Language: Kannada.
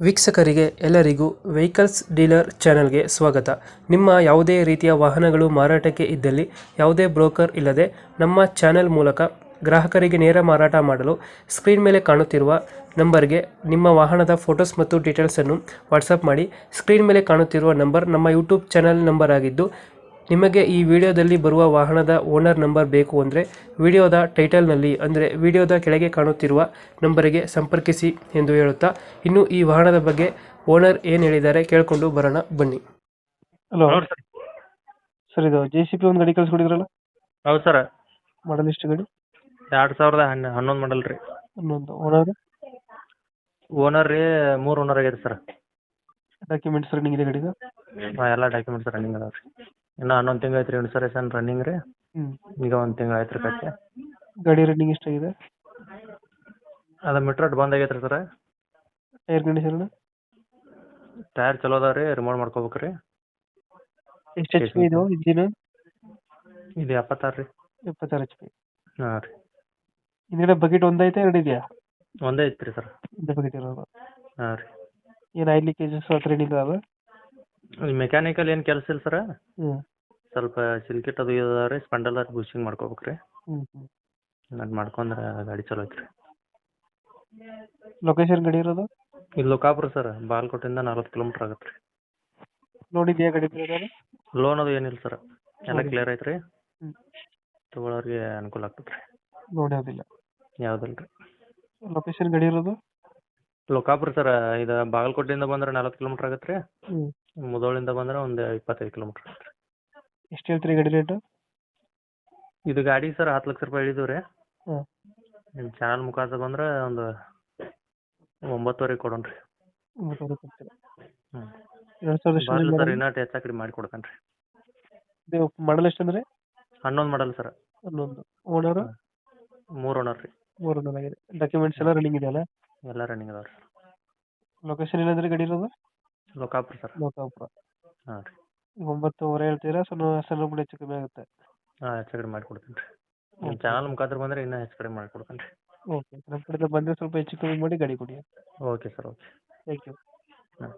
ವೀಕ್ಷಕರಿಗೆ ಎಲ್ಲರಿಗೂ ವೆಹಿಕಲ್ಸ್ ಡೀಲರ್ ಚಾನೆಲ್ಗೆ ಸ್ವಾಗತ. ನಿಮ್ಮ ಯಾವುದೇ ರೀತಿಯ ವಾಹನಗಳು ಮಾರಾಟಕ್ಕೆ ಇದ್ದಲ್ಲಿ ಯಾವುದೇ ಬ್ರೋಕರ್ ಇಲ್ಲದೆ ನಮ್ಮ ಚಾನೆಲ್ ಮೂಲಕ ಗ್ರಾಹಕರಿಗೆ ನೇರ ಮಾರಾಟ ಮಾಡಲು ಸ್ಕ್ರೀನ್ ಮೇಲೆ ಕಾಣುತ್ತಿರುವ ನಂಬರ್ಗೆ ನಿಮ್ಮ ವಾಹನದ ಫೋಟೋಸ್ ಮತ್ತು ಡೀಟೇಲ್ಸನ್ನು ವಾಟ್ಸಪ್ ಮಾಡಿ. ಸ್ಕ್ರೀನ್ ಮೇಲೆ ಕಾಣುತ್ತಿರುವ ನಂಬರ್ ನಮ್ಮ ಯೂಟ್ಯೂಬ್ ಚಾನೆಲ್ ನಂಬರ್ ಆಗಿದ್ದು, ನಿಮಗೆ ಈ ವಿಡಿಯೋದಲ್ಲಿ ಬರುವ ವಾಹನದ ಓನರ್ ನಂಬರ್ ಬೇಕು ಅಂದರೆ ವಿಡಿಯೋದ ಟೈಟಲ್ನಲ್ಲಿ ಅಂದರೆ ವಿಡಿಯೋದ ಕೆಳಗೆ ಕಾಣುತ್ತಿರುವ ನಂಬರಿಗೆ ಸಂಪರ್ಕಿಸಿ ಎಂದು ಹೇಳುತ್ತಾ, ಇನ್ನು ಈ ವಾಹನದ ಬಗ್ಗೆ ಓನರ್ ಏನು ಹೇಳಿದ್ದಾರೆ ಕೇಳಿಕೊಂಡು ಬರೋಣ ಬನ್ನಿ. ಹಲೋ ಹೌದು ಸರ್. ಸರ್, ಇದು JCB ಒಂದು ಗಾಡಿ ಕಳಿಸ್ಕೊಡಿದ್ರಲ್ಲ, ಹೌದು ಸರ್. ಮಾಡಲ್ ಎಷ್ಟು ಗಾಡಿ? 2011 ಮಾಡಲ್ ರೀ. ಇನ್ನೊಂದು ಓನರ್ ಓನರ್ ರೀ 3 ಓನರ್ ಆಗೈತೆ ಸರ್. ಡಾಕ್ಯುಮೆಂಟ್ಸ್ ರನ್ನಿಂಗ್ ಇದೆ ಗಾಡಿದು? ಎಲ್ಲ ಡಾಕ್ಯುಮೆಂಟ್ಸ್ ರನ್ನಿಂಗ್ ಅದಾವೆ ರೀ. ಇನ್ನೂ 11 ತಿಂಗಳು ಐತೆ ರೀ ಇನ್ಸೂರೆನ್ಸ್ ರನ್ನಿಂಗ್ ರೀ. ಈಗ 1 ತಿಂಗಳು ಆಯ್ತು ರೀ ಕಟ್ಟೆ. ಗಾಡಿ ರನ್ನಿಂಗ್ ಎಷ್ಟಾಗಿದೆ? ಅದು ಮೀಟ್ರ್ ಬಂದ್ ಆಗೈತೆ ರೀ ಸರ್. ಟೈರ್ ಕಂಡೀಷನ್ ಟೈರ್ ಚಲೋ ಅದಾವೆ ರೀ, ರಿಮೋವ್ ಮಾಡ್ಕೋಬೇಕು ರೀ. ಎಷ್ಟು HP ಇದು ಇಂಜಿನ್? ಇದು 76 ರೀ. 76 HP. ಹಾಂ ರೀ. ಹಿಂದ್ಗಡೆ ಬಕೆಟ್ ಒಂದೈತೆ ಎರಡು ಇದೆಯಾ? ಒಂದೇ ಐತೆ ರೀ ಸರ್. ಒಂದು ಬಕೆಟ್ ಇರೋದು. ಹಾಂ ರೀ. ಏನು ಆಯಿಲ್ ಲೀಕೇಜಸ್ ಹತ್ರ ಏನಿಲ್ಲ ಅದು? ಮೆಕ್ಯಾನಿಕಲ್ ಏನು ಕೆಲಸ ಇಲ್ಲ ಸರ್. ಹ್ಞೂ ಸ್ವಲ್ಪ ಸಿಲ್ಕಿಟ್ ಅದು ಇದು ಅದಾವೆ ರೀ, ಸ್ಪಂಡಲ್ ಬೂಸ್ಟಿಂಗ್ ಮಾಡ್ಕೋಬೇಕು ರೀ. ಹ್ಞೂ ಅದು ಮಾಡ್ಕೊಂಡ್ರೆ ಗಾಡಿ ಚಲೋ ಐತೆ ರೀ. ಲೊಕೇಶನ್ ಗಾಡಿ ಇರೋದು? ಇದು ಲೋಕಾಪುರ ಸರ್, ಬಾಗಲಕೋಟೆಯಿಂದ 40 ಕಿಲೋಮೀಟ್ರ್ ಆಗುತ್ತೆ ರೀ. ಲೋನ್ ಇದೆಯಾ ಗಾಡಿ ಇರೋದು? ಲೋನ್ ಅದು ಏನಿಲ್ಲ ಸರ್, ಎಲ್ಲ ಕ್ಲಿಯರ್ ಐತೆ ರೀ. ಹ್ಞೂ ತೊಗೊಳೋರಿಗೆ ಅನುಕೂಲ ಆಗ್ತದೆ ರೀ. ಲೋನ್ ಯಾವುದಿಲ್ಲ? ಯಾವುದಿಲ್ಲ ರೀ. ಲೊಕೇಶನ್ ಗಾಡಿ ಇರೋದು? ಲೋಕಾಪುರ ಸರ್, ಇದು ಬಾಗಲಕೋಟೆಯಿಂದ ಬಂದ್ರೆ 40 ಕಿಲೋಮೀಟ್ರ್ ಆಗತ್ತೆ ರೀ. ಹ್ಞೂ ಮುಧೋಳಿಂದ ಬಂದ್ರೆ ಒಂದು 25 ಕಿಲೋಮೀಟ್ರ್ ಆಗತ್ತೆ ರೀ. ಎಷ್ಟು ಹೇಳ್ತೀರಿ ಗಾಡಿ ರೇಟು? ಇದು ಗಾಡಿ ಸರ್ 10 ಲಕ್ಷ ರೂಪಾಯಿ ಹೇಳಿದ್ದೀವಿ ರೀ. ಹಾಂ ನಿಮ್ಮ ಚಾನಲ್ ಮುಖಾಂತರ ಬಂದ್ರೆ ಒಂದು 9.5 ಕೊಡೋಣ ರೀ. 9,000 ಕೊಡ್ತೀರಾ? ಹ್ಞೂ 2000 ಬರಲಿ ಸರ್, ಇನ್ನೂ ಹೆಚ್ಚು ಕಡಿಮೆ ಮಾಡಿ ಕೊಡ್ತೇನೆ ರೀ. ಇದು ಮಾಡಲ್ ಎಷ್ಟು ಅಂದರೆ? 11 ಮಾಡಲ್ ಸರ್. 11. ಓನರು? 3 ಓನರ್ ರೀ. 3 ಓನರ್ ಆಗಿದೆ. ಡಾಕ್ಯುಮೆಂಟ್ಸ್ ಎಲ್ಲ ರನ್ನಿಂಗ್ ಇದೆಯಲ್ಲ? ಎಲ್ಲ ರನ್ನಿಂಗ್ ಅದಾವೆ ರೀ. ಲೊಕೇಶನ್ ಏನಂದ್ರೆ ಗಾಡಿ ಇರೋದು? ಲೋಕಾಪುರ ಸರ್. ಲೋಕಾಪುರ. ಹಾಂ ರೀ. 9,000 ಹೇಳ್ತೀರಾ? ಸಣ್ಣ ಕೂಡ ಹೆಚ್ಚು ಕಮ್ಮಿ ಆಗುತ್ತೆ? ಹಾಂ, ಹೆಚ್ಚು ಕಡಿಮೆ ಮಾಡಿ ಕೊಡ್ತೀನಿ ರೀ. ನಿಮ್ಮ ಚಾನಲ್ ಮುಖಾಂತರ ಬಂದರೆ ಇನ್ನೂ ಹೆಚ್ಚು ಕಡಿಮೆ ಮಾಡಿ ಕೊಡ್ತೇನೆ ರೀ. ಓಕೆ, ನಮ್ಮ ಕಡೆಯಿಂದ ಬಂದರೆ ಸ್ವಲ್ಪ ಹೆಚ್ಚು ಕಮ್ಮಿ ಮಾಡಿ ಗಾಡಿ ಕೊಡಿ. Okay sir, okay. Thank you. ಹಾಂ.